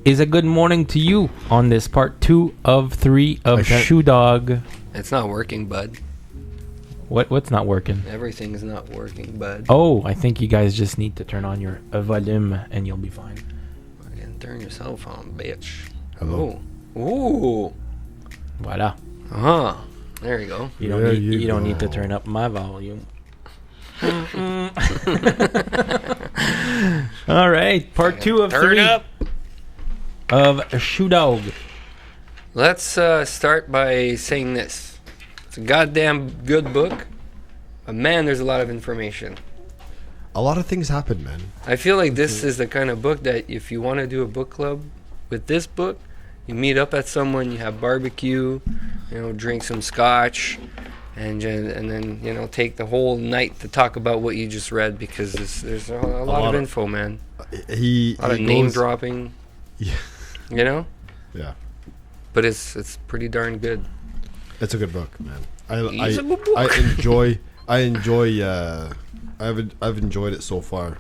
Is a good morning to you on this part 2 of 3 of Shoe Dog. It's not working, bud. What's not working? Everything's not working, bud. Oh, I think you guys just need to turn on your volume and you'll be fine. Fucking turn your cell phone, bitch. Hello. Ooh. Voila. There you go. You don't need to turn up my volume. All right, part 2 of 3 Turn up. of Shoe Dog. Let's start by saying this. It's a goddamn good book. But man, there's a lot of information. A lot of things happen, man. I feel like this is the kind of book that if you want to do a book club with this book, you meet up at someone, you have barbecue, drink some scotch, and then take the whole night to talk about what you just read, because there's a lot of info, man. A lot of name dropping. Yeah. Yeah. But it's pretty darn good. It's a good book, man. I've enjoyed it so far.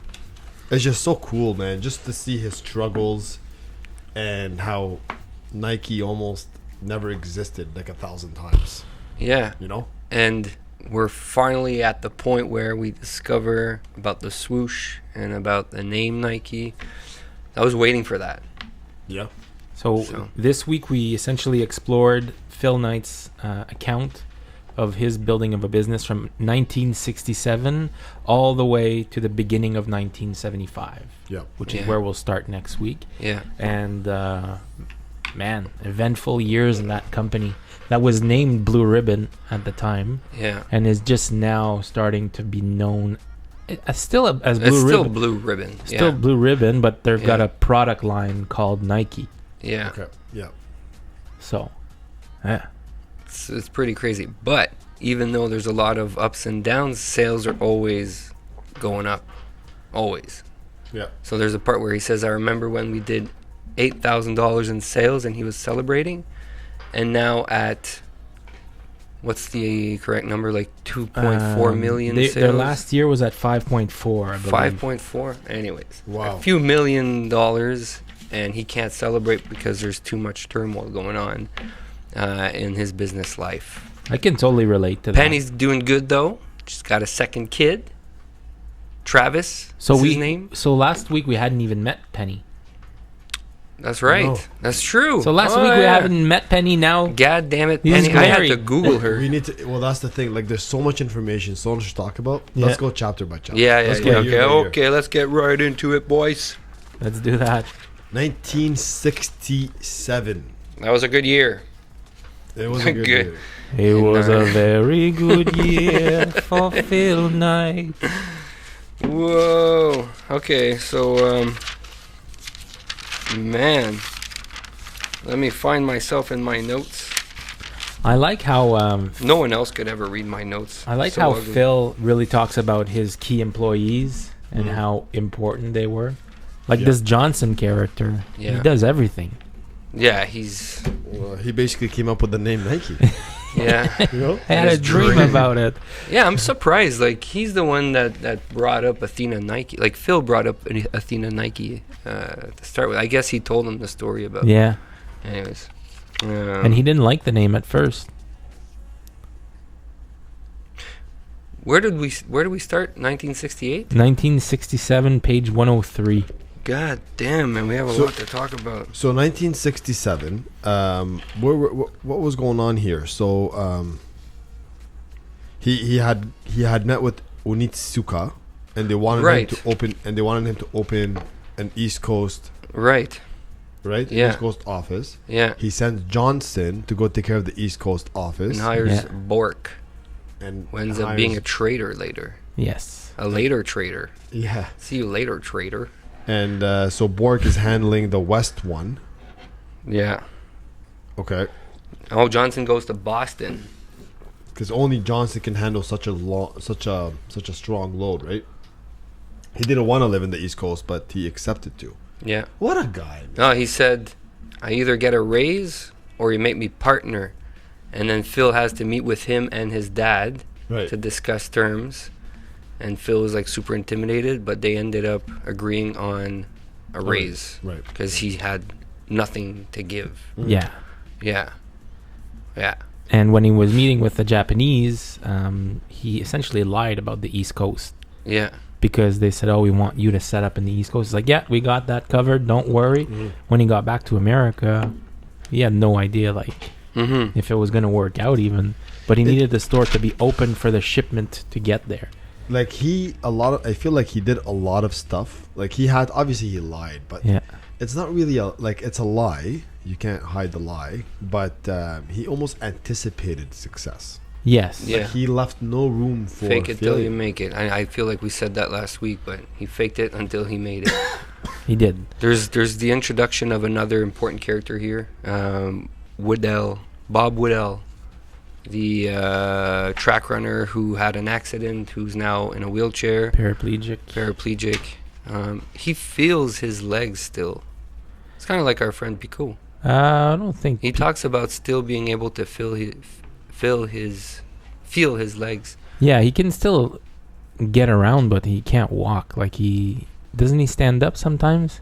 It's just so cool, man, just to see his struggles and how Nike almost never existed like 1,000 times. Yeah. And we're finally at the point where we discover about the swoosh and about the name Nike. I was waiting for that. Yeah. So this week we essentially explored Phil Knight's account of his building of a business from 1967 all the way to the beginning of 1975. Yeah. Which is where we'll start next week. Yeah. And man, eventful years in that company. That was named Blue Ribbon at the time. Yeah. And is just now starting to be known as Blue Ribbon. It's still Blue Ribbon. Still Blue Ribbon, but they've got a product line called Nike. Yeah. Okay. Yeah. So, yeah. It's pretty crazy. But even though there's a lot of ups and downs, sales are always going up. Always. Yeah. So there's a part where he says, I remember when we did $8,000 in sales and he was celebrating. And now at, what's the correct number? Like 2.4 million sales? Their last year was at 5.4, I believe. 5.4? Anyways. Wow. A few $1 million, and he can't celebrate because there's too much turmoil going on in his business life. I can totally relate to that. Penny's doing good, though. She's got a second kid. Travis is his name. So last week we hadn't even met Penny. That's right. No. That's true. So last week we haven't met Penny. Now, God damn it, He's Penny! I have married. to Google her. We need to. Well, that's the thing. Like, there's so much information, so much to talk about. Let's go chapter by chapter. Let's go year by year. Okay. Let's get right into it, boys. let's do that. 1967. That was a good year. It was a good year. It was a very good year for Phil Knight. Whoa. Okay, so man, let me find myself in my notes. I like how No one else could ever read my notes. I like So how ugly. Phil really talks about his key employees and how important they were. Like this Johnson character, he does everything. Yeah, he's. Well, he basically came up with the name Nike. Yeah. I had a dream about it. Yeah, I'm surprised. Like, he's the one that brought up Athena Nike. Like, Phil brought up Athena Nike to start with. I guess he told him the story about. Yeah. Anyways. And he didn't like the name at first. Where did we start? 1968? 1967, page 103. God damn, man, we have a lot to talk about. So 1967. What was going on here? So he had met with Onitsuka, and they wanted him to open an East Coast. Right. Yeah. East Coast office. Yeah. He sends Johnson to go take care of the East Coast office. And hires Bork. And who ends up being a traitor later. Yes. A later traitor. Yeah. See you later, traitor. And so Bork is handling the West one. Yeah. Okay. Oh, Johnson goes to Boston. Because only Johnson can handle such a strong load, right? He didn't want to live in the East Coast, but he accepted to. Yeah. What a guy, man. No, he said, I either get a raise or you make me partner. And then Phil has to meet with him and his dad to discuss terms. and Phil was like super intimidated, but they ended up agreeing on a raise, Right. because he had nothing to give. Yeah. Yeah. And when he was meeting with the Japanese, he essentially lied about the East Coast. Yeah. Because they said, "Oh, we want you to set up in the East Coast." He's like, "Yeah, we got that covered. Don't worry." When he got back to America, he had no idea if it was going to work out even. But he needed the store to be open for the shipment to get there. Like I feel like he did a lot of stuff. Like he lied, but it's not really it's a lie. You can't hide the lie. But he almost anticipated success. Yes. Yeah. Like he left no room for Fake it failure. till you make it. I feel like we said that last week, but he faked it until he made it. He did. There's the introduction of another important character here, Bob Woodell, the track runner who had an accident, who's now in a wheelchair, paraplegic. He feels his legs still. It's kind of like our friend Pico. I don't think He talks about still being able to feel his legs. Yeah, he can still get around, but he can't walk. Like doesn't he stand up sometimes?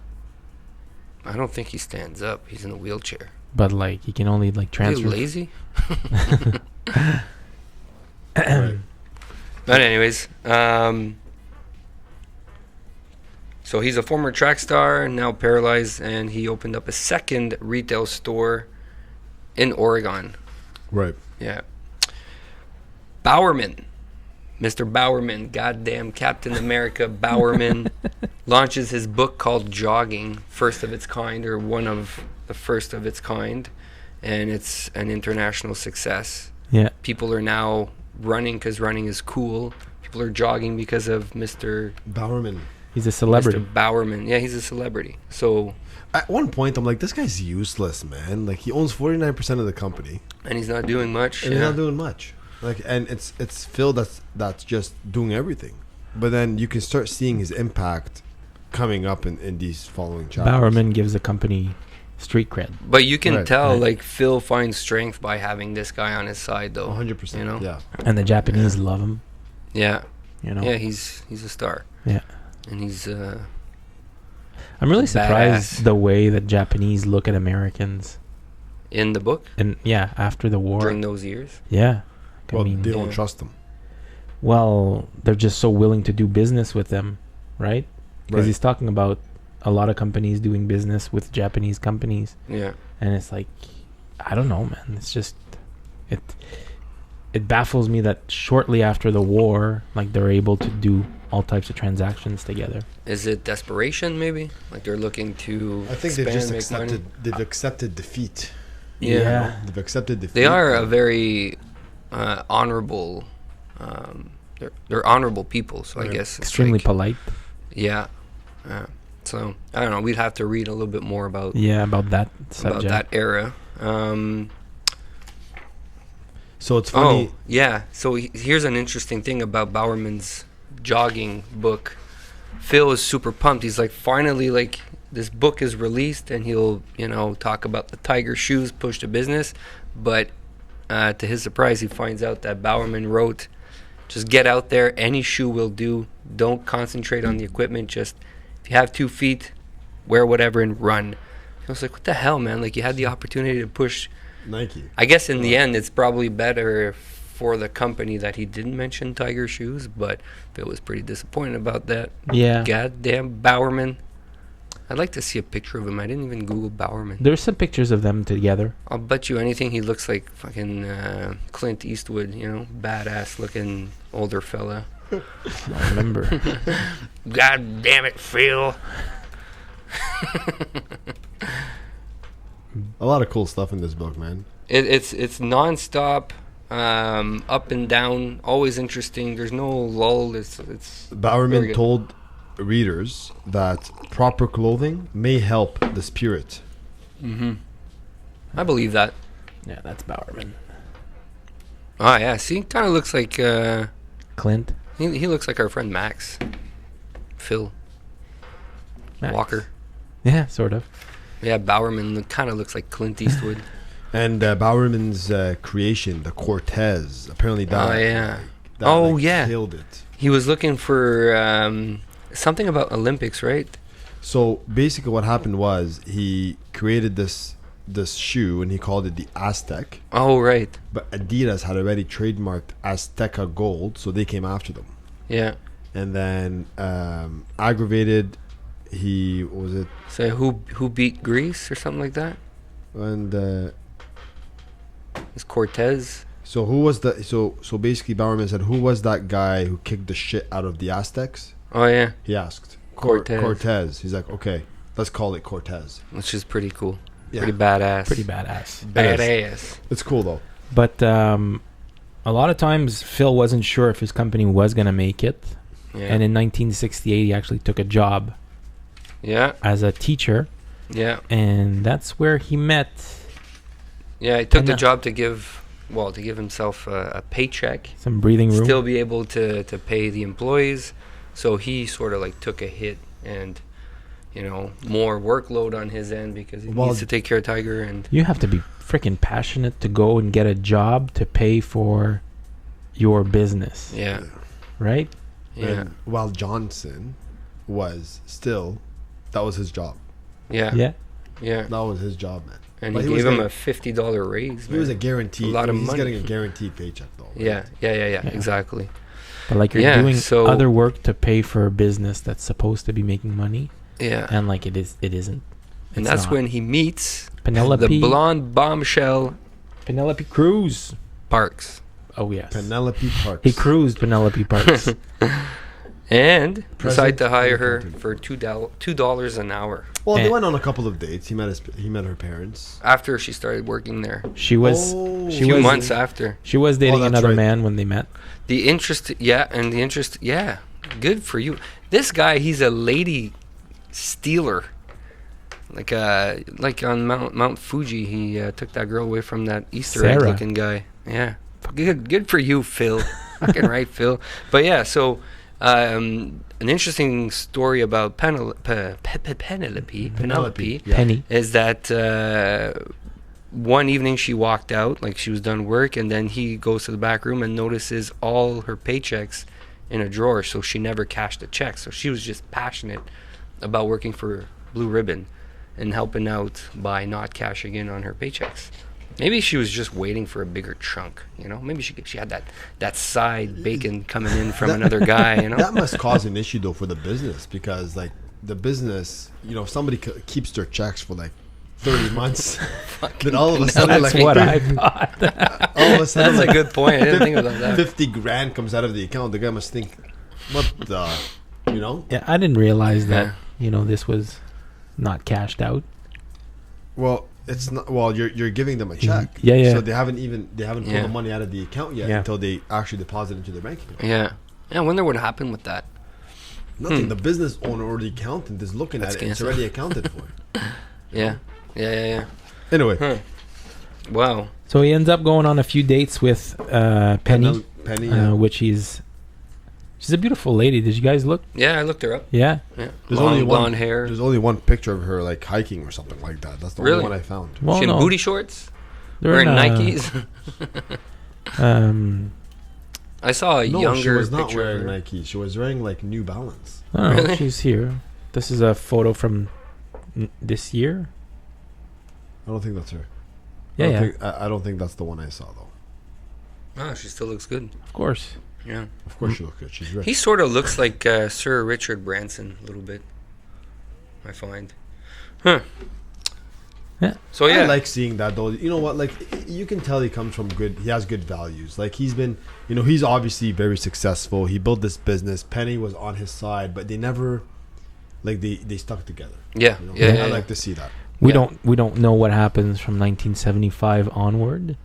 I don't think he stands up. He's in a wheelchair. But he can only transfer. Are you lazy? But anyways, so he's a former track star, now paralyzed, and he opened up a second retail store in Oregon. Right. Yeah. Bowerman. Mr. Bowerman, goddamn Captain America Bowerman, launches his book called Jogging, first of its kind, or one of the first of its kind, and it's an international success. Yeah. People are now running because running is cool. People are jogging because of Mr. Bowerman. He's a celebrity. Mr. Bowerman. Yeah, he's a celebrity. So at one point, I'm like, this guy's useless, man. Like he owns 49% of the company, and he's not doing much. and he's not doing much. And it's Phil that's just doing everything. But then you can start seeing his impact coming up in these following chapters. Bowerman gives the company street cred. But you can tell, right. Phil finds strength by having this guy on his side, though. 100%. You know? Yeah. And the Japanese love him. Yeah. Yeah, he's a star. Yeah. And he's I'm really surprised badass. the way that Japanese look at Americans. In the book? And after the war. During those years? Yeah. Well, they don't trust them. Well, they're just so willing to do business with them, right? Because he's talking about a lot of companies doing business with Japanese companies. Yeah. And it's like, I don't know, man. It's just, it baffles me that shortly after the war, they're able to do all types of transactions together. Is it desperation, maybe? They're looking to I think they've accepted defeat. Yeah. They've accepted defeat. They are a very honorable, they're honorable people, so I guess it's extremely polite. Yeah. So I don't know. We'd have to read a little bit more about that subject. about that era. So it's funny. Oh yeah. So here's an interesting thing about Bowerman's jogging book. Phil is super pumped. He's like, finally, this book is released, and he'll talk about the Tiger shoes push to business. But to his surprise, he finds out that Bowerman wrote, "Just get out there. Any shoe will do. Don't concentrate on the equipment. Just if you have 2 feet, wear whatever and run." I was like, what the hell, man? You had the opportunity to push Nike. I guess in the end, it's probably better for the company that he didn't mention Tiger shoes, but Phil was pretty disappointed about that. Yeah. Goddamn Bowerman. I'd like to see a picture of him. I didn't even Google Bowerman. There's some pictures of them together. I'll bet you anything he looks like fucking Clint Eastwood, badass looking older fella. I remember. God damn it, Phil. A lot of cool stuff in this book, man. It's nonstop, up and down, always interesting. There's no lull. It's Bowerman told readers that proper clothing may help the spirit. Mm-hmm. I believe that. Yeah, that's Bowerman. Ah, yeah. See, kind of looks like Clint. He looks like our friend Max. Phil Max. Walker. Yeah, sort of. Yeah, Bowerman kind of looks like Clint Eastwood. And Bowerman's creation, the Cortez, apparently that. Oh yeah. That, Oh yeah. Killed it. He was looking for something about Olympics, right? So basically, what happened was he created this shoe and he called it the Aztec. Oh, right. But Adidas had already trademarked Azteca Gold, so they came after them. Yeah. And then aggravated, what was it? So who beat Greece or something like that? And It's Cortez. so who was the so basically Bowerman said, who was that guy who kicked the shit out of the Aztecs? Oh yeah. He asked. Cortez. Cortez. He's like, okay, let's call it Cortez. Which is pretty cool. Yeah. Pretty badass. Pretty badass. Badass. It's cool though. But a lot of times Phil wasn't sure if his company was going to make it. Yeah. And in 1968, he actually took a job as a teacher. Yeah. And that's where he met. Yeah, he took the job to give himself a paycheck. Some breathing room. Still be able to pay the employees. So he sort of like took a hit and, more workload on his end because he needs to take care of Tiger. And you have to be freaking passionate to go and get a job to pay for your business. Yeah. Right? Yeah. And while Johnson was still, that was his job. Yeah. Yeah. Yeah. That was his job, man. And But he gave him a $50 raise. He was a guaranteed. A lot of he's money. getting a guaranteed paycheck though. Right? Yeah. Exactly. But like you're doing other work to pay for a business that's supposed to be making money. Yeah. And like it isn't. And that's when he meets Penelope. the blonde bombshell Penelope Cruz. Parks. Oh yes. Penelope Parks. He cruised Penelope Parks. And decided to hire her accountant. for $2 an hour. Well, they went on a couple of dates. He met her parents. After she started working there. She was Oh. A she few was months after. She was dating that's another right. man when they met. Good for you. This guy, he's a lady stealer. Like on Mount Fuji, he took that girl away from that Easter egg Sarah. looking guy. Yeah. Good for you, Phil. Fucking right, Phil. But yeah, so an interesting story about Penelope Yeah. Penny. is that one evening she walked out, like she was done work, and then he goes to the back room and notices all her paychecks in a drawer, so she never cashed a check. So she was just passionate about working for Blue Ribbon and helping out by not cashing in on her paychecks. Maybe she was just waiting for a bigger chunk, Maybe she had that side bacon coming in from another guy, That must cause an issue though for the business, because like the business, if somebody keeps their checks for like 30 months, then all of a sudden, That's like what I thought. all of a sudden, That's like, a good point. I didn't think about that. 50 grand comes out of the account. The guy must think, what the, Yeah, I didn't realize that, this was not cashed out. Well, it's not. Well, you're giving them a check. Yeah. So they haven't pulled the money out of the account yet Yeah. until they actually deposit into their bank account. Yeah. I wonder what happened with that. Nothing. The business owner or the accountant is looking at it. It's already accounted for. Yeah. Anyway, Wow. So he ends up going on a few dates with Penny, Penny. Yeah. which she's a beautiful lady. Did you guys look? Yeah, I looked her up. Yeah. Yeah. There's Long only blonde hair. There's only one picture of her like hiking or something like that. That's the Really? only one I found. Well, she in no. booty shorts? They're Wearing in, Nikes? I saw a No, younger she was not picture. wearing Nike. She was wearing like New Balance. Oh, Really? she's here. This is a photo from this year. I don't think that's her. Yeah. I don't think that's the one I saw though. Oh, she still looks good. Of course. Yeah. Of course she looks good. She's rich. He sort of looks like Sir Richard Branson a little bit, I find. Huh. Yeah. So yeah. I like seeing that though. You know what? Like you can tell he comes from good. He has good values. Like he's been. He's obviously very successful. He built this business. Penny was on his side, but they never. Like they stuck together. Yeah. You know? Yeah. I like to see that. We don't know what happens from 1975 onward,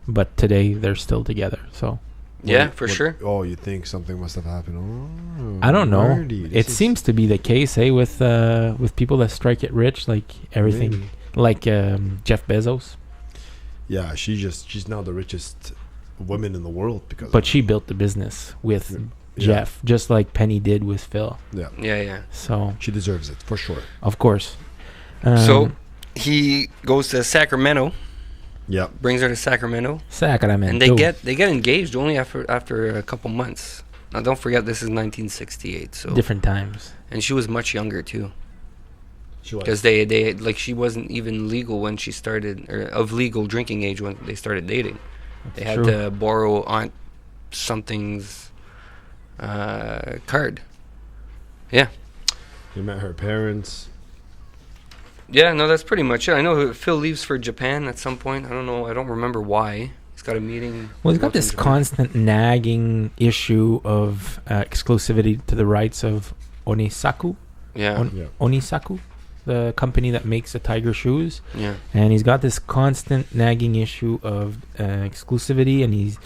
but today they're still together. So Yeah, for sure. Oh, you think something must have happened? Oh, I don't know. wordy. It seems to be the case, with people that strike it rich, like everything, Maybe. like Jeff Bezos. Yeah, she's now the richest woman in the world because. But she built the business with Jeff, just like Penny did with Phil. Yeah. So She deserves it for sure. of course. So he goes to Sacramento, Yeah. brings her to Sacramento, Sacramento. and they get engaged only after a couple months. Now, don't forget, this is 1968, so Different times. and she was much younger too, She was. because they like she wasn't even legal when she started, or of legal drinking age when they started dating. They had true. to borrow Aunt something's card. Yeah. You met her parents. Yeah, no, that's pretty much it. I know Phil leaves for Japan at some point. I don't know. I don't remember why. He's got a meeting. Well, he's got to go to this Japan. constant nagging issue of exclusivity to the rights of Onisaku. Yeah. Yeah. Onisaku, the company that makes the tiger shoes. Yeah. And he's got this constant nagging issue of exclusivity, and he's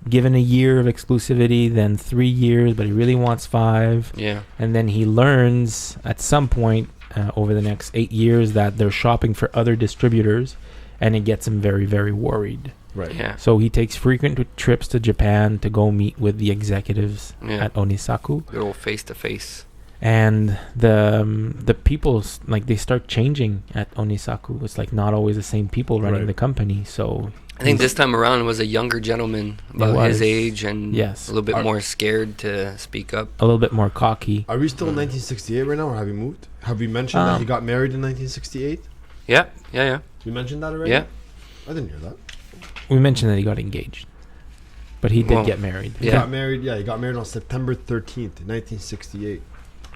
given a year of exclusivity, then 3 years, but he really wants 5. Yeah. And then he learns at some point over the next 8 years that they're shopping for other distributors, and it gets him very, very worried. Right. Yeah. So he takes frequent trips to Japan to go meet with the executives Yeah. at Onisaku. Good old face to face. And the people, like, they start changing at Onisaku. It's like not always the same people running Right. the company. So I think this time around it was a younger gentleman about his was. age and Yes. a little bit more scared to speak up. a little bit more cocky. Are we still in 1968 right now, or have we moved? Have we mentioned that he got married in 1968? Yeah. Yeah. Yeah. We mentioned that already? Yeah. I didn't hear that. We mentioned that he got engaged, but he did Well, get married. He Yeah. got married. Yeah, he got married on September 13th, 1968.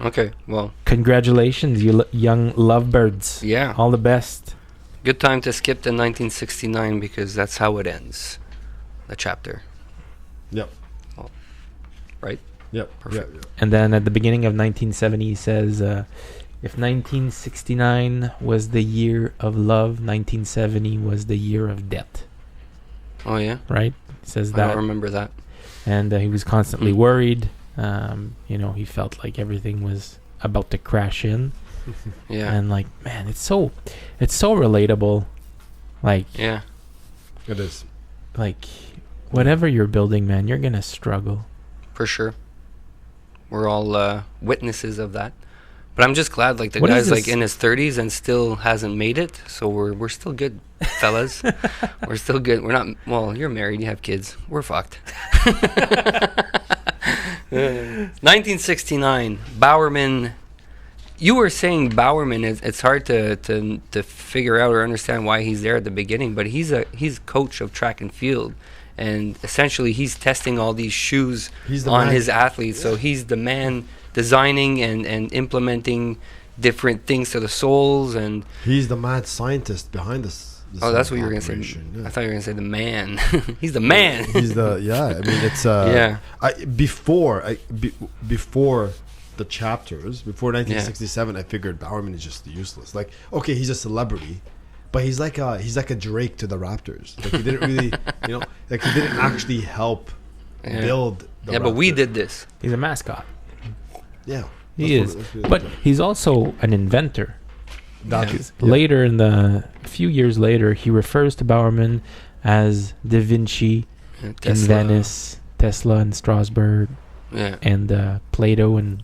Okay. Well, Congratulations, you young lovebirds. yeah. All the best. Good time to skip to 1969 because that's how it ends. The chapter. Yep. Right? Yep. Perfect. Yep. And then at the beginning of 1970, he says, if 1969 was the year of love, 1970 was the year of debt. Oh, yeah? Right? He says I that. don't remember that. And he was constantly worried. He felt like everything was about to crash in. Yeah. And like, man, it's so relatable. Like, Yeah. It is. like whatever you're building, man, you're gonna struggle. For sure. We're all witnesses of that. But I'm just glad, like, the What is guy's, like, this? in his 30s and still hasn't made it. So we're still good, fellas. We're still good. We're not... Well, you're married. You have kids. We're fucked. 1969. Bowerman... You were saying Bowerman, it's hard to figure out or understand why he's there at the beginning, but he's coach of track and field. And essentially, he's testing all these shoes on his athletes. So he's the man designing and implementing different things to the soles. And He's the mad scientist behind this. oh, that's what you were going to say. operation, yeah. I thought you were going to say the man. He's the man. He's the I mean, it's Yeah. Before the chapters, before 1967, I figured Bowerman is just useless. Like, okay, he's a celebrity, but he's like a Drake to the Raptors. Like, he didn't really, like, he didn't actually help build the Yeah, but we Raptors. did this. He's a mascot. Yeah, He that's is. what it But he's also an inventor. That's Later a few years later, he refers to Bowerman as Da Vinci in Venice, Tesla in Strasbourg, Yeah. and Plato in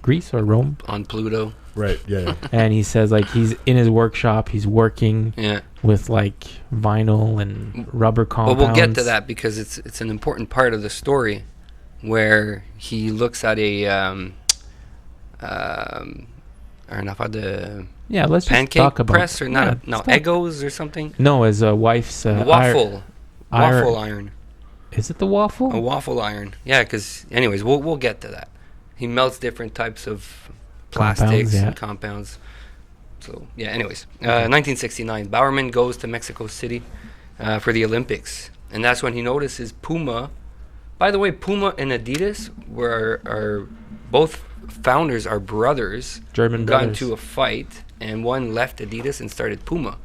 Greece or Rome. On Pluto. right. Yeah. And he says, like, he's in his workshop, he's working Yeah. with like vinyl and rubber But compounds. we'll get to that because it's an important part of the story where he looks at a Yeah, let's just pancake talk about press or not? Yeah, No, Eggos or something. No, as a wife's Waffle iron. Is it the waffle? A waffle iron. Yeah, because anyways, we'll get to that. He melts different types of plastics and compounds. So yeah. Anyways, 1969, Bowerman goes to Mexico City for the Olympics, and that's when he notices Puma. By the way, Puma and Adidas are both founders are brothers. German got brothers. into a fight, and one left Adidas and started Puma.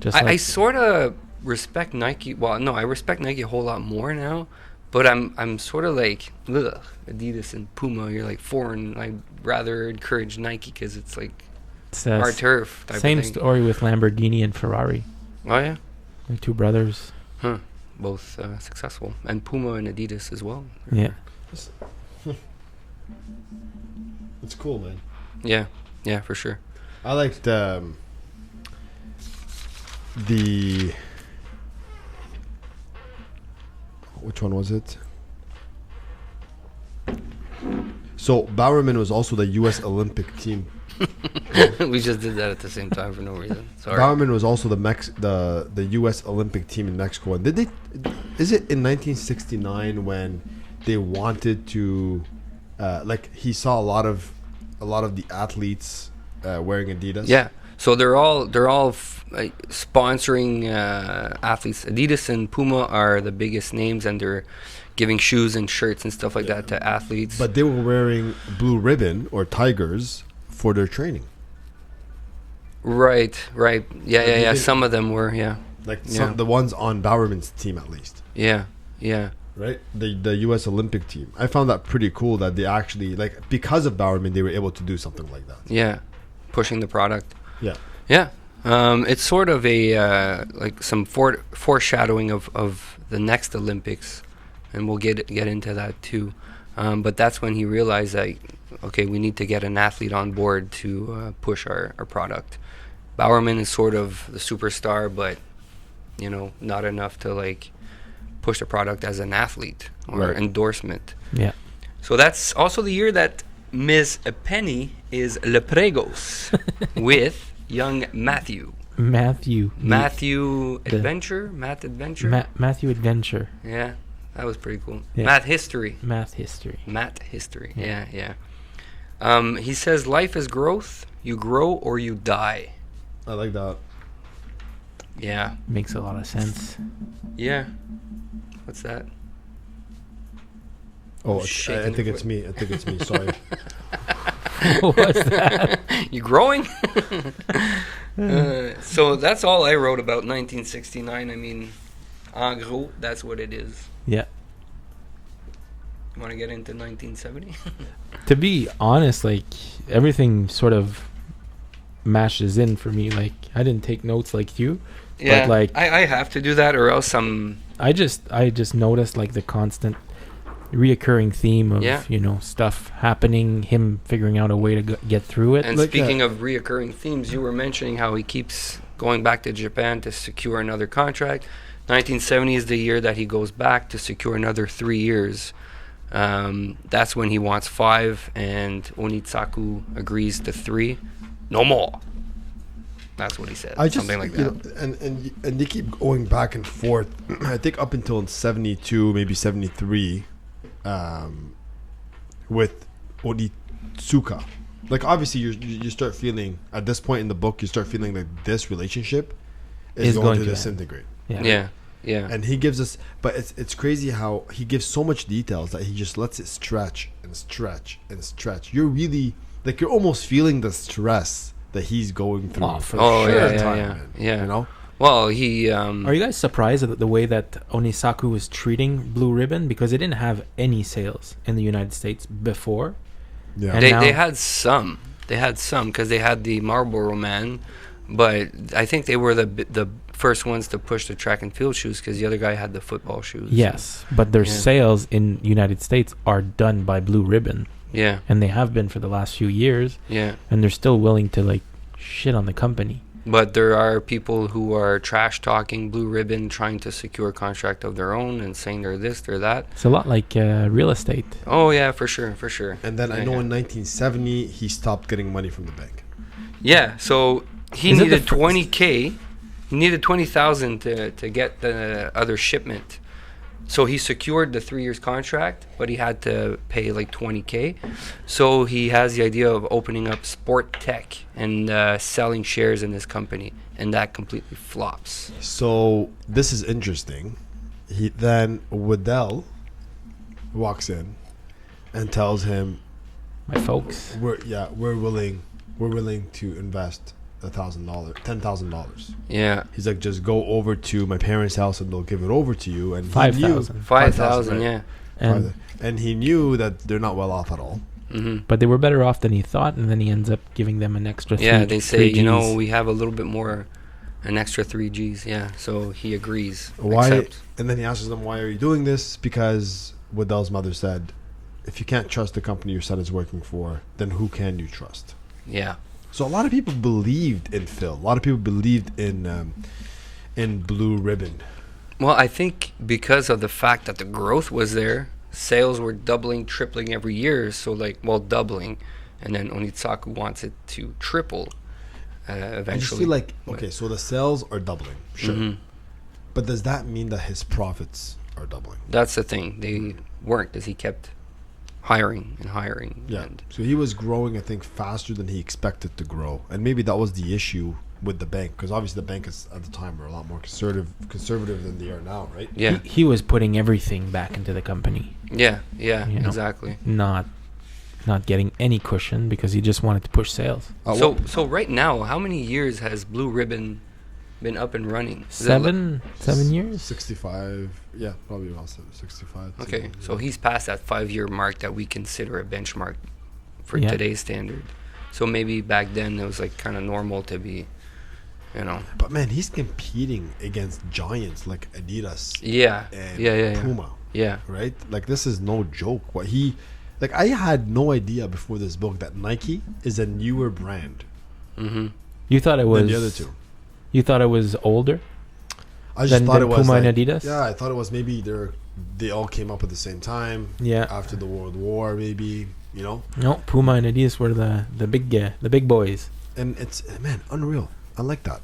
Just I sort of respect Nike. Well, no, I respect Nike a whole lot more now. But I'm sort of like, ugh, Adidas and Puma, you're like foreign. I'd rather encourage Nike because it's like it's our turf type same of thing. story with Lamborghini and Ferrari. Oh, yeah? They're two brothers. Huh. Both successful. And Puma and Adidas as well. Yeah. It's cool, man. Yeah. Yeah, for sure. I liked the which one was it? So Bowerman was also the U.S. Olympic team. We just did that at the same time for no reason. Sorry. Bowerman was also the U.S. Olympic team in Mexico. And is it in 1969 when they wanted to, he saw a lot of the athletes wearing Adidas? Yeah. So they're all sponsoring athletes. Adidas and Puma are the biggest names, and they're giving shoes and shirts and stuff like that to athletes. But they were wearing blue ribbon or tigers for their training. Right. Yeah. Some of them were, yeah. The ones on Bowerman's team, at least. Yeah. Right? The U.S. Olympic team. I found that pretty cool that they actually, because of Bowerman, they were able to do something like that. Yeah. Pushing the product. Yeah. It's sort of a some foreshadowing of the next Olympics, and we'll get into that too. But that's when he realized that, okay, we need to get an athlete on board to push our product. Bowerman is sort of the superstar, but not enough to push the product as an athlete or endorsement. Yeah. So that's also the year that Ms. Penny is Le Pregos with young Matthew. Matthew Adventure? Math Adventure? Matthew Adventure. Yeah, that was pretty cool. Yeah. Math History. Yeah. He says, life is growth. You grow or you die. I like that. Yeah. Makes a lot of sense. Yeah. What's that? Oh, I think it's me. Sorry. What's that? You growing? So that's all I wrote about 1969. I mean, en gros, that's what it is. Yeah. You want to get into 1970? To be honest, everything sort of mashes in for me. I didn't take notes like you. Yeah. But I have to do that, or else I just noticed the constant reoccurring theme of stuff happening, him figuring out a way to get through it. And speaking of reoccurring themes, you were mentioning how he keeps going back to Japan to secure another contract. 1970 is the year that he goes back to secure another 3 years. That's when he wants 5, and Onitsaku agrees to 3. No more. That's what he said. Something like that. And they keep going back and forth. I think up until 72, maybe 73. With Onitsuka, obviously you start feeling at this point in the book, you start feeling like this relationship is going to disintegrate. Yeah. And he gives us, but it's crazy how he gives so much details that he just lets it stretch and stretch and stretch. You're really you're almost feeling the stress that he's going through. Yeah. Well, he... Are you guys surprised at the way that Onisaku was treating Blue Ribbon? Because it didn't have any sales in the United States before. Yeah. And they had some. They had some because they had the Marlboro Man. But I think they were the first ones to push the track and field shoes because the other guy had the football shoes. Yes, but their sales in United States are done by Blue Ribbon. Yeah. And they have been for the last few years. Yeah. And they're still willing to shit on the company. But there are people who are trash talking Blue Ribbon, trying to secure a contract of their own and saying they're this, they're that. It's a lot like real estate. Oh yeah, for sure. And then I know in 1970 he stopped getting money from the bank. Yeah, so he needed 20K. He needed 20,000 to get the other shipment. So he secured the 3 years contract, but he had to pay 20K. So he has the idea of opening up Sport Tech and selling shares in this company, and that completely flops. So this is interesting. Waddell walks in and tells him, "My folks, we're willing to invest $10,000. Yeah. He's like, just go over to my parents' house and they'll give it over to you. And 5,000. 5,000, right? yeah. And he knew that they're not well off at all. Mm-hmm. But they were better off than he thought, and then he ends up giving them an extra 3 Yeah, they say, 3Gs. we have a little bit more, an extra 3 Gs. Yeah, so he agrees. Why? Accepts. And then he asks them, why are you doing this? Because Waddell's mother said, if you can't trust the company your son is working for, then who can you trust? Yeah. So a lot of people believed in Phil. A lot of people believed in Blue Ribbon. Well, I think because of the fact that the growth was there, sales were doubling, tripling every year. So like, well, doubling, and then Onitsaku wants it to triple eventually. I just feel like, okay, so the sales are doubling, sure. Mhm. But does that mean that his profits are doubling? That's the thing. They weren't, because he kept hiring and hiring. Yeah. And So he was growing, I think, faster than he expected to grow. And maybe that was the issue with the bank, because obviously the bank is, at the time, were a lot more conservative than they are now, right? yeah, He was putting everything back into the company, yeah, You know. exactly. not getting any cushion because he just wanted to push sales. So right now, how many years has Blue Ribbon been up and running? Is that Seven years. 65, yeah, probably about 65. okay, so he's past that 5-year mark that we consider a benchmark for Yeah. today's standard. So maybe back then it was like kind of normal to be, you know. But man, he's competing against giants like Adidas Yeah, and yeah. Puma, Yeah, right? Like, this is no joke. What he, like, I had no idea before this book that Nike is a newer brand mm-hmm. You thought it was than the other two. You thought it was older I just than thought it was Puma like, and Adidas. yeah, I thought it was maybe they all came up at the same time Yeah. after the World War, maybe, you know. No, Puma and Adidas were the big boys. And it's, man, unreal. I like that.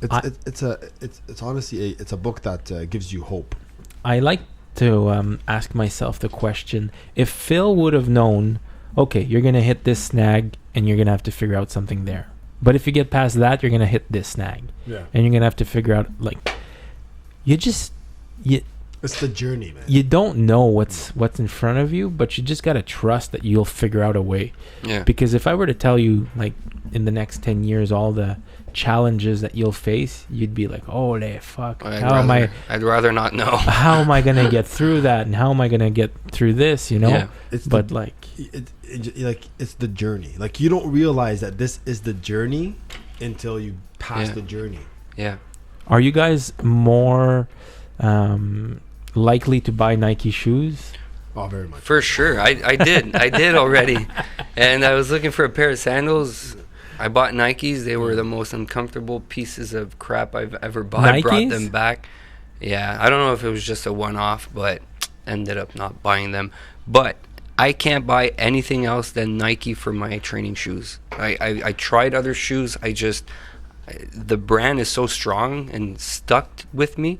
It's honestly it's a book that gives you hope. I like to ask myself the question: if Phil would have known, okay, you're gonna hit this snag and you're gonna have to figure out something there. But if you get past that, you're gonna hit this snag, Yeah. and you're gonna have to figure out you It's the journey, man. you don't know what's in front of you, but you just gotta trust that you'll figure out a way. Yeah. Because if I were to tell you, like, in the next 10 years, all the challenges that you'll face, you'd be like, holy fuck, I'd rather not know. how am I gonna get through that, and how am I gonna get through this, you know? Yeah. But like, it's the journey. Like, you don't realize that this is the journey until you pass Yeah. the journey. Yeah. are you guys more likely to buy Nike shoes? Oh, very much. For sure. I did already. And I was looking for a pair of sandals. I bought Nikes. They were the most uncomfortable pieces of crap I've ever bought. I brought Nikes? them back. Yeah. I don't know if it was just a one-off, but ended up not buying them. But I can't buy anything else than Nike for my training shoes. I tried other shoes. The brand is so strong and stuck with me.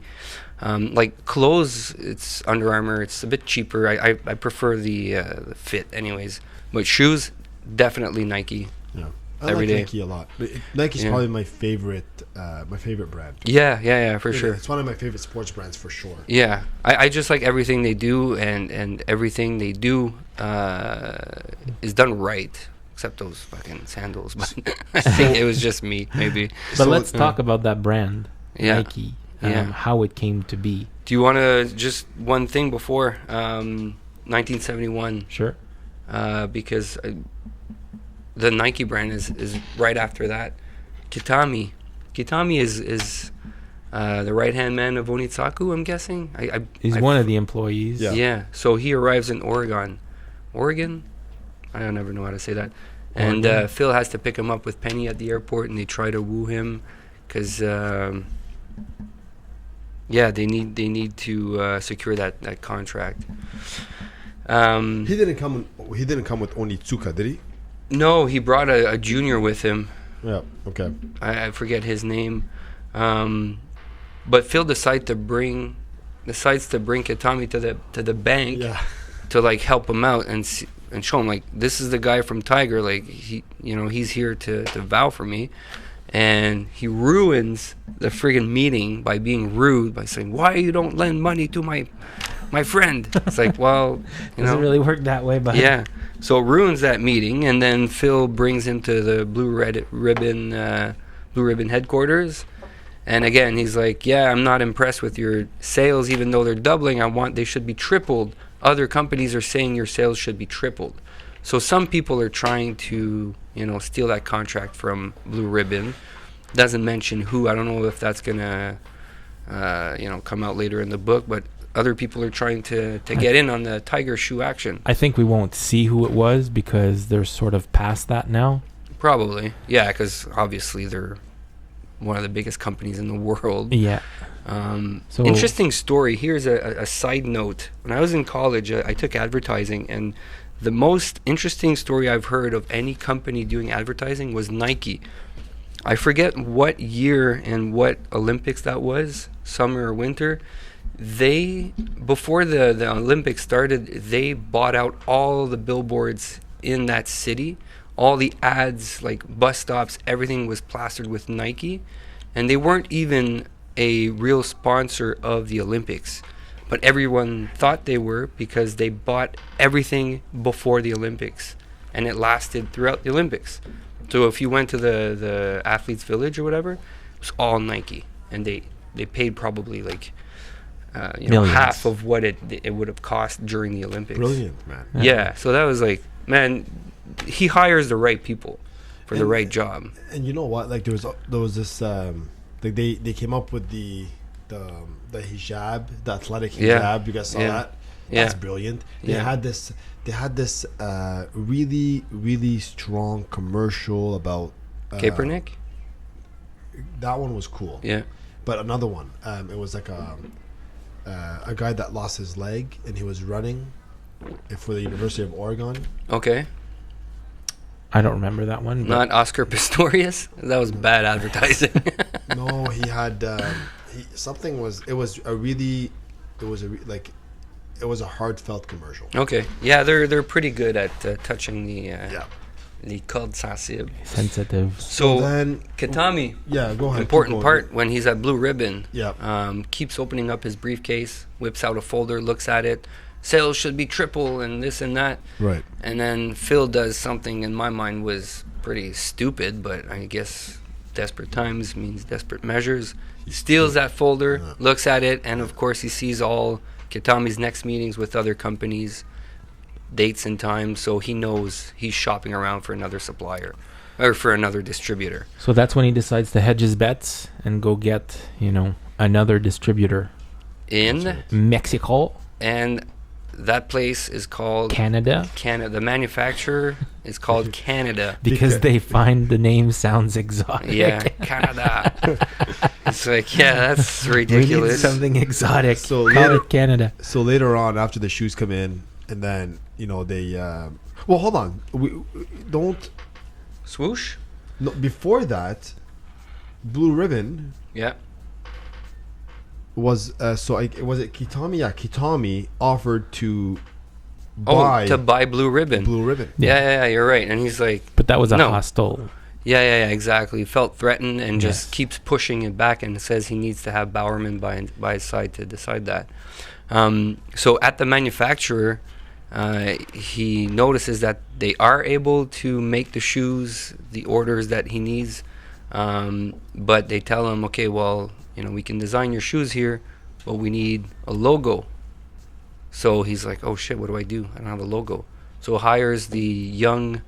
Like clothes, it's Under Armour. It's a bit cheaper. I prefer the fit, anyways. But shoes, definitely Nike. Yeah. I Every like day. Nike a lot. Nike's Yeah. probably my favorite brand. Yeah, for sure. It's one of my favorite sports brands for sure. Yeah, I just like everything they do, and everything they do is done right, except those fucking sandals. But I think it was just me, maybe. But So, let's talk about that brand, Yeah. Nike, Yeah. how it came to be. Do you want to just one thing before 1971? Sure. Because the Nike brand is right after that. Kitami is the right-hand man of Onitsaku, I'm guessing. He's one of the employees. Yeah. Yeah. So he arrives in Oregon. I don't ever know how to say that. And Oregon. Phil has to pick him up with Penny at the airport, and they try to woo him because they need to secure that contract. He didn't come with Onitsuka, did he? No, he brought a junior with him. Yeah. Okay. I forget his name. But Phil decides to bring Kitami to the bank Yeah. to like help him out and show him like, this is the guy from Tiger, like he's here to vow for me. And he ruins the friggin' meeting by being rude, by saying, why you don't lend money to my friend? It's like, well, Doesn't really work that way, but yeah. So it ruins that meeting, and then Phil brings him to the Blue Ribbon headquarters. And again, he's like, yeah, I'm not impressed with your sales, even though they're doubling. They should be tripled. Other companies are saying your sales should be tripled. So some people are trying to, steal that contract from Blue Ribbon. Doesn't mention who. I don't know if that's gonna, come out later in the book. But other people are trying to get in on the Tiger shoe action. I think we won't see who it was because they're sort of past that now. Probably, yeah, because obviously they're one of the biggest companies in the world. Yeah. So interesting story. Here's a side note. When I was in college, I took advertising, and the most interesting story I've heard of any company doing advertising was Nike. I forget what year and what Olympics that was, summer or winter. They, before the Olympics started, they bought out all the billboards in that city. All the ads, like bus stops, everything was plastered with Nike. And they weren't even a real sponsor of the Olympics. But everyone thought they were because they bought everything before the Olympics. And it lasted throughout the Olympics. So if you went to the Athletes Village or whatever, it was all Nike. And they paid probably like half of what it would have cost during the Olympics. Brilliant, man. Yeah, so that was like, man, he hires the right people for the right job. And you know what? Like there was this like they came up with the hijab, the athletic hijab. Yeah. You guys saw Yeah. that? Yeah. That's brilliant. They Yeah. had this really, really strong commercial about Kaepernick? that one was cool. Yeah. But another one, it was like a guy that lost his leg and he was running for the University of Oregon. Okay. I don't remember that one. But Not Oscar Pistorius? That was bad advertising. No, he had it was a heartfelt commercial. Okay. Yeah, they're pretty good at touching the code sensible. sensitive. So then, Katami, yeah, go ahead. important keep going. part, when he's at Blue Ribbon, Yeah. keeps opening up his briefcase, whips out a folder, looks at it, sales should be triple and this and that. Right. And then Phil does something in my mind was pretty stupid, but I guess desperate times means desperate measures. He steals that folder, looks at it, and of course he sees all Kitami's next meetings with other companies, dates and times, so he knows he's shopping around for another supplier or for another distributor. So that's when he decides to hedge his bets and go get, another distributor. In Mexico, and that place is called Canada, The manufacturer is called Canada. because they find the name sounds exotic. Yeah, Canada. It's like, yeah, that's We need ridiculous. something exotic. So Call later- it Canada. So later on, after the shoes come in, and then they. Well, hold on. We don't. Swoosh? No, before that, Blue Ribbon Yeah. was was it Kitami? Yeah, Kitami offered to Oh, buy to buy Blue Ribbon. Blue Ribbon. Yeah, you're right. And he's like, But that was a No. hostile. yeah, exactly. Felt threatened and just Yes. keeps pushing it back and says he needs to have Bowerman by his side to decide that. So at the manufacturer, he notices that they are able to make the shoes, the orders that he needs, but they tell him, okay, well, we can design your shoes here, but we need a logo. So he's like, oh shit, what do? I don't have a logo. So hires the young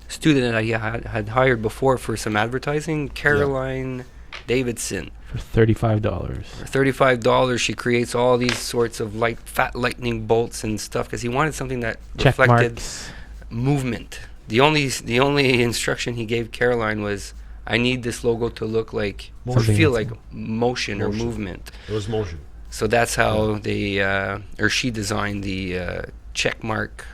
student that he had hired before for some advertising, Caroline Davidson. For $35. For $35, she creates all these sorts of fat lightning bolts and stuff because he wanted something that Check reflected marks. movement. The only instruction he gave Caroline was, I need this logo to look like, or Something feel that's- like motion or Motion. movement. It was motion. So that's how she designed the check mark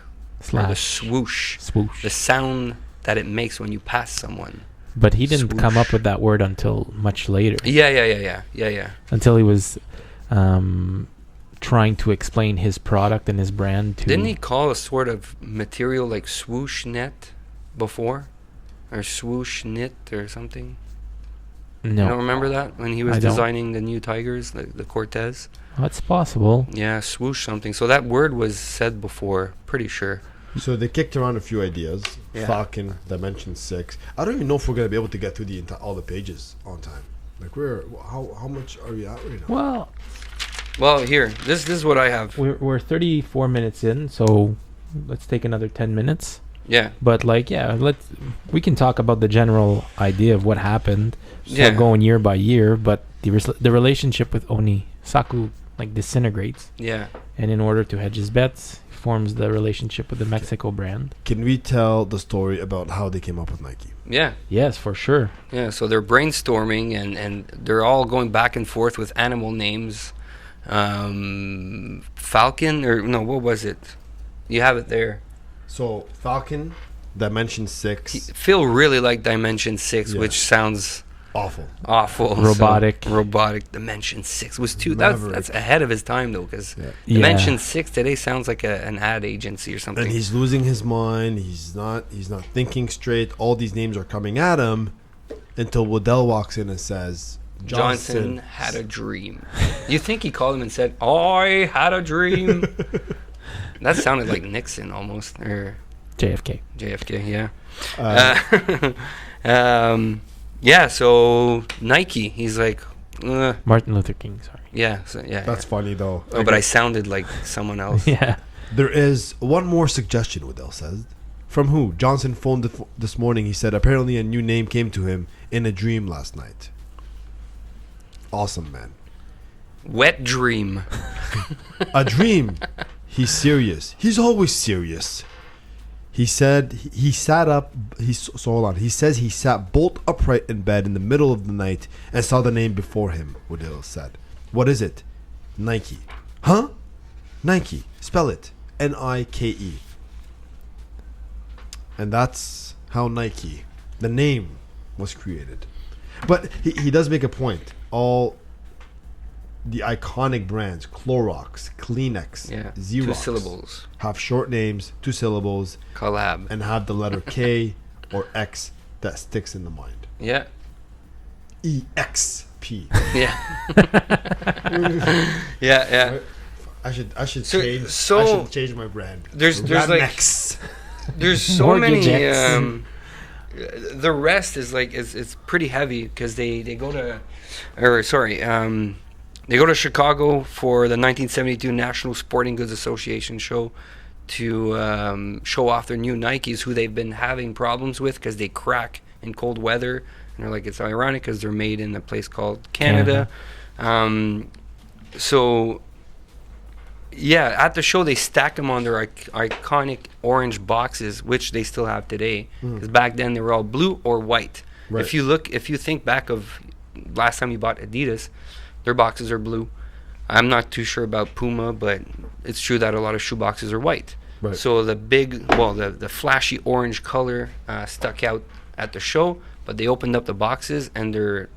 or the swoosh, Swoosh. the sound that it makes when you pass someone. But he didn't come up Swoosh. with that word until much later. Yeah. Until he was trying to explain his product and his brand to... Didn't he call a sort of material like swoosh net before? Or swoosh knit or something? No. You don't remember that? When he was I don't. designing the new Tigers, the Cortez? That's possible. Yeah, swoosh something. So that word was said before, pretty sure. So they kicked around a few ideas. Yeah. Falcon, Dimension 6. I don't even know if we're gonna be able to get through all the pages on time. Like how much are we at right now? Well, Here, this is what I have. we're 34 minutes in, so let's take another 10 minutes. Yeah. But we can talk about the general idea of what happened. Yeah. Going year by year, but the relationship with Onisaku disintegrates, Yeah. and in order to hedge his bets, he forms the relationship with the Mexico brand. Can we tell the story about how they came up with Nike? Yeah. Yes, for sure. Yeah, so they're brainstorming and they're all going back and forth with animal names. Falcon, or no, what was it? You have it there. So Falcon, Dimension 6. Phil really liked Dimension 6, which sounds awful. Robotic. So, robotic. Dimension 6 was too. That's ahead of his time though, because Dimension 6 today sounds like an ad agency or something. And he's losing his mind. He's not thinking straight. All these names are coming at him until Waddell walks in and says, Johnson had a dream. You think he called him and said, "I had a dream"? That sounded like Nixon almost, or JFK. Yeah. Yeah. So Nike, he's like, Martin Luther King. Sorry. Yeah. That's funny though. Oh, but I sounded like someone else. Yeah. There is one more suggestion. Waddell says. From who? Johnson phoned this morning. He said apparently a new name came to him in a dream last night. Awesome, man. Wet dream. A dream. He's serious. He's always serious. He said he sat up. So hold on. He says he sat bolt upright in bed in the middle of the night and saw the name before him. Waddell said, "What is it?" Nike. Huh? Nike. Spell it. Nike. And that's how Nike, the name, was created. But he does make a point. All the iconic brands, Clorox, Kleenex, Xerox, 2 syllables, have short names, 2 syllables, collab, and have the letter K or X that sticks in the mind. Yeah. EXP. Yeah. Yeah. I should change my brand. There's like there's so many. The rest is like it's pretty heavy because they go to, they go to Chicago for the 1972 National Sporting Goods Association show to show off their new Nikes, who they've been having problems with because they crack in cold weather. And they're like, it's ironic because they're made in a place called Canada. So, yeah, at the show they stacked them on their iconic orange boxes, which they still have today. Because back then they were all blue or white. Right. If you think back of last time you bought Adidas, their boxes are blue. I'm not too sure about Puma, but it's true that a lot of shoe boxes are white. Right. So the flashy orange color stuck out at the show, but they opened up the boxes and they're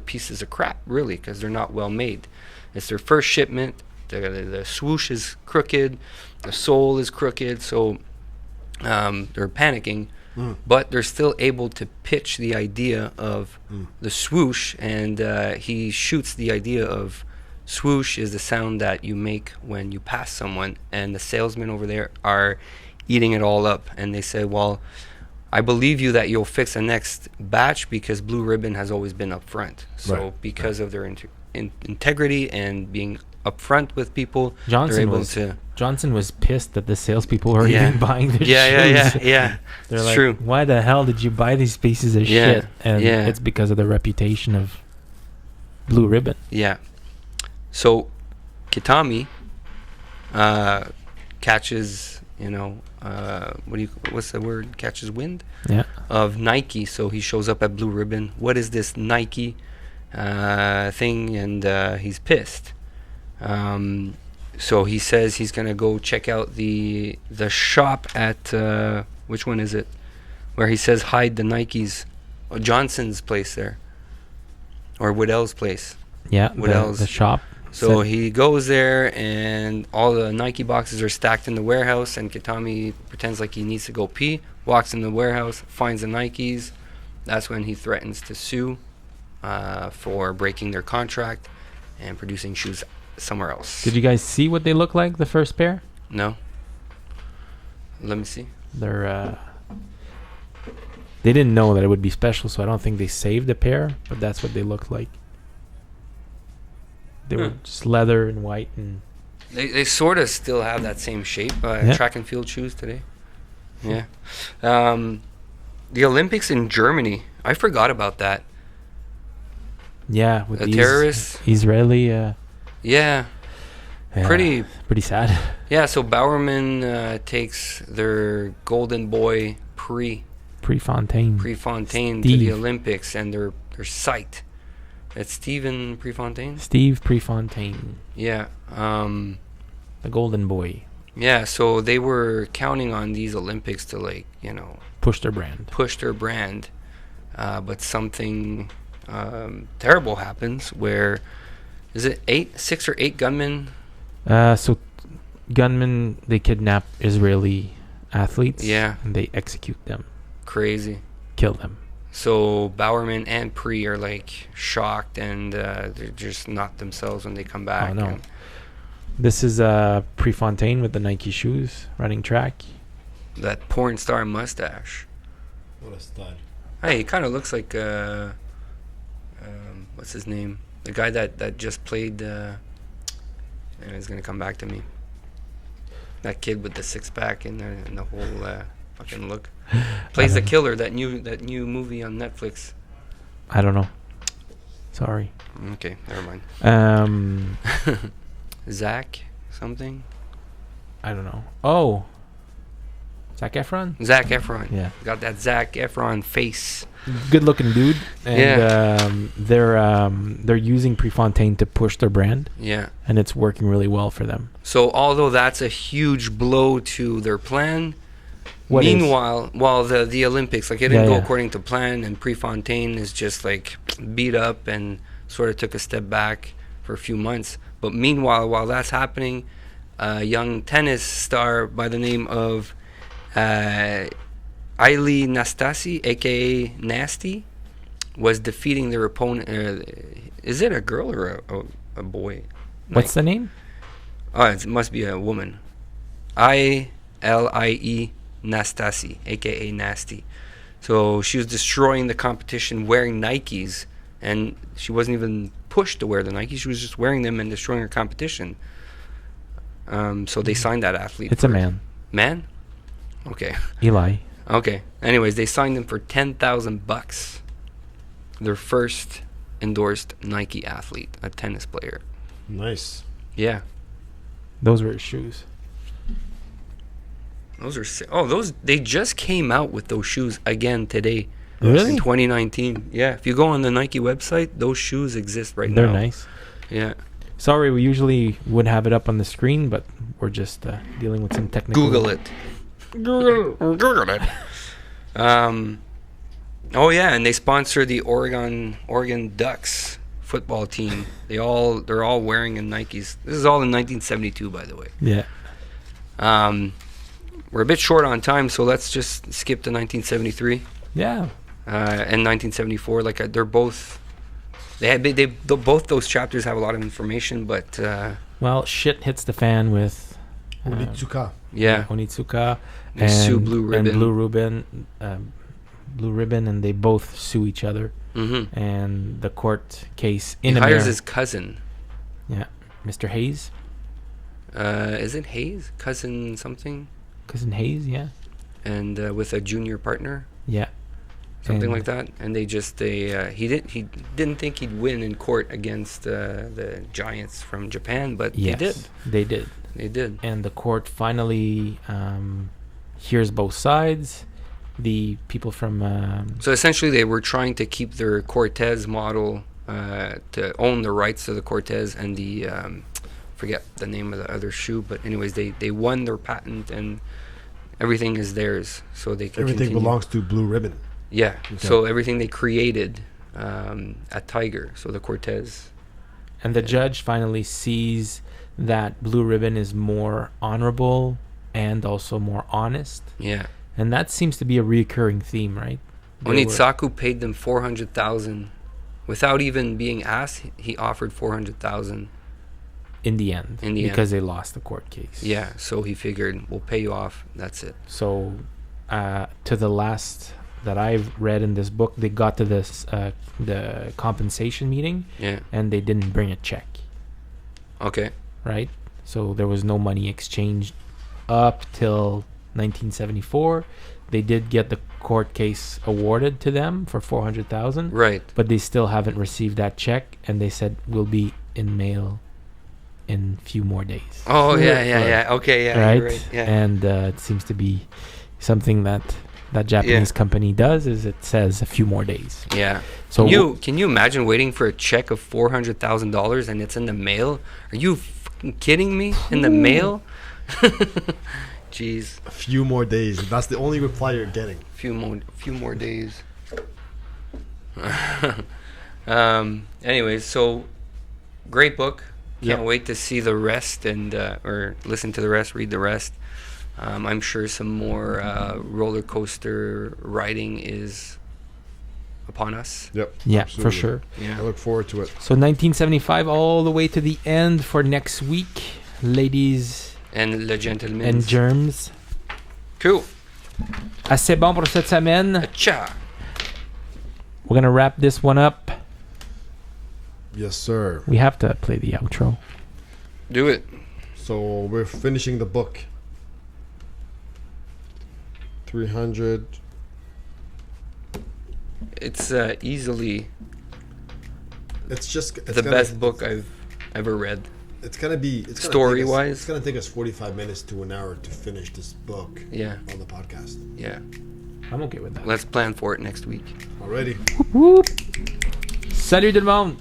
pieces of crap, really, because they're not well made. It's their first shipment. The swoosh is crooked, the sole is crooked, so they're panicking. But they're still able to pitch the idea of the swoosh, and he shoots the idea of swoosh is the sound that you make when you pass someone, and the salesmen over there are eating it all up, and they say, well, I believe you that you'll fix the next batch because Blue Ribbon has always been up front. So because of their integrity and being upfront with people, Johnson was pissed that the salespeople were even buying their shoes. Yeah. They're it's like, true. Why the hell did you buy these pieces of shit? And it's because of the reputation of Blue Ribbon. Yeah. So Kitami catches, what's the word? Catches wind of Nike. So he shows up at Blue Ribbon. What is this Nike thing? And he's pissed. So he says he's gonna go check out the shop at which one is it? Where he says hide the Nikes, Johnson's place there, or Waddell's place. Yeah, Waddell's the shop. So he goes there, and all the Nike boxes are stacked in the warehouse. And Kitami pretends like he needs to go pee. Walks in the warehouse, finds the Nikes. That's when he threatens to sue for breaking their contract and producing shoes somewhere else. Did you guys see what they look like, the first pair? No. Let me see. They're they didn't know that it would be special, so I don't think they saved a pair, but that's what they looked like. They were just leather and white, and they sort of still have that same shape. Track and field shoes today. Yeah. The Olympics in Germany, I forgot about that. Yeah, with the these terrorists. Israeli. Yeah. Yeah, pretty sad. Yeah, so Bowerman takes their golden boy Prefontaine to the Olympics, and they're psyched. It's Stephen Prefontaine? Steve Prefontaine. Yeah. The golden boy. Yeah, so they were counting on these Olympics to, like, you know... Push their brand. But something terrible happens where... Is it 6 or 8 gunmen? So gunmen, they kidnap Israeli athletes. Yeah. And they execute them. Crazy. Kill them. So Bowerman and Pre are, like, shocked, and they're just not themselves when they come back. Oh, no. This is Prefontaine with the Nike shoes, running track. That porn star mustache. What a stud. Hey, he kind of looks like, what's his name? The guy that just played, and he's going to come back to me. That kid with the six-pack and the whole fucking look. Plays the killer, that new movie on Netflix. I don't know. Sorry. Okay, never mind. Zach something? I don't know. Oh. Zac Efron? Zac Efron. Yeah. Got that Zac Efron face. Good looking dude. And they're using Prefontaine to push their brand. Yeah. And it's working really well for them. So although that's a huge blow to their plan, meanwhile, while the Olympics, like, it didn't go according to plan, and Prefontaine is just, like, beat up and sort of took a step back for a few months. But meanwhile, while that's happening, a young tennis star by the name of Aili Nastasi, a.k.a. Nasty, was defeating their opponent. Is it a girl or a boy? What's the name? Oh, it must be a woman. Ilie Nastasi, a.k.a. Nasty. So she was destroying the competition wearing Nikes, and she wasn't even pushed to wear the Nikes. She was just wearing them and destroying her competition. So they signed that athlete. It's a man. Man? Okay. Eli. Okay. Anyways, they signed him for $10,000. Their first endorsed Nike athlete, a tennis player. Nice. Yeah. Those were his shoes. Those are they just came out with those shoes again today. Really? In 2019. Yeah. If you go on the Nike website, those shoes exist right now. They're nice. Yeah. Sorry, we usually would have it up on the screen, but we're just dealing with some technical... Google it. Google it. Oh yeah, and they sponsor the Oregon Ducks football team. They're all wearing a Nikes. This is all in 1972, by the way. Yeah. We're a bit short on time, so let's just skip to 1973. Yeah. And 1974. Like they're both. Both those chapters have a lot of information, but. Well, shit hits the fan with. Onitsuka. Yeah. Onitsuka. They sue Blue Ribbon. And Blue Ribbon, and they both sue each other. Mm-hmm. And the court case he hires his cousin. Yeah. Mr. Hayes. Is it Hayes? Cousin something? Cousin Hayes, yeah. And with a junior partner. Yeah. Something like that. And he didn't think he'd win in court against the Giants from Japan, but yes, they did. They did. And the court finally hears both sides. The people from... so essentially they were trying to keep their Cortez model, to own the rights to the Cortez and the... forget the name of the other shoe, but anyways, they won their patent and everything is theirs, so they can everything continue. Belongs to Blue Ribbon. Yeah, okay. So everything they created at Tiger, so the Cortez. And the judge finally sees that Blue Ribbon is more honorable and also more honest. Yeah. And that seems to be a recurring theme, right? Onitsuka paid them $400,000 without even being asked. He offered $400,000 in the end, because they lost the court case. Yeah, so he figured, we'll pay you off. That's it. So, to the last that I've read in this book, they got to this the compensation meeting. Yeah. And they didn't bring a check. Okay. Right. So there was no money exchanged up till 1974. They did get the court case awarded to them for $400,000. Right. But they still haven't received that check, and they said we'll be in mail in a few more days. Oh, yeah. Okay, yeah. Right? You're right. Yeah. And it seems to be something that Japanese company does, is it says a few more days. Yeah. So can you imagine waiting for a check of $400,000 and it's in the mail? Are you fucking kidding me? In the mail? Jeez. A few more days. That's the only reply you're getting. Few more days. Anyways, so great book. Can't wait to see the rest and or listen to the rest, read the rest. I'm sure some more roller coaster riding is upon us. Yep. Yeah, absolutely. for sure. Yeah. I look forward to it. So 1975 all the way to the end for next week, ladies And le gentlemen. and germs. Cool. Assez bon pour cette semaine. Cha. We're gonna wrap this one up. Yes, sir. We have to play the outro. Do it. So we're finishing the book. 300. It's easily It's the best book I've ever read. It's gonna be Story-wise? It's gonna take us 45 minutes to an hour to finish this book. Yeah. On the podcast. Yeah. I'm okay with that. Let's plan for it next week. Already. Whoop. Salut tout le monde.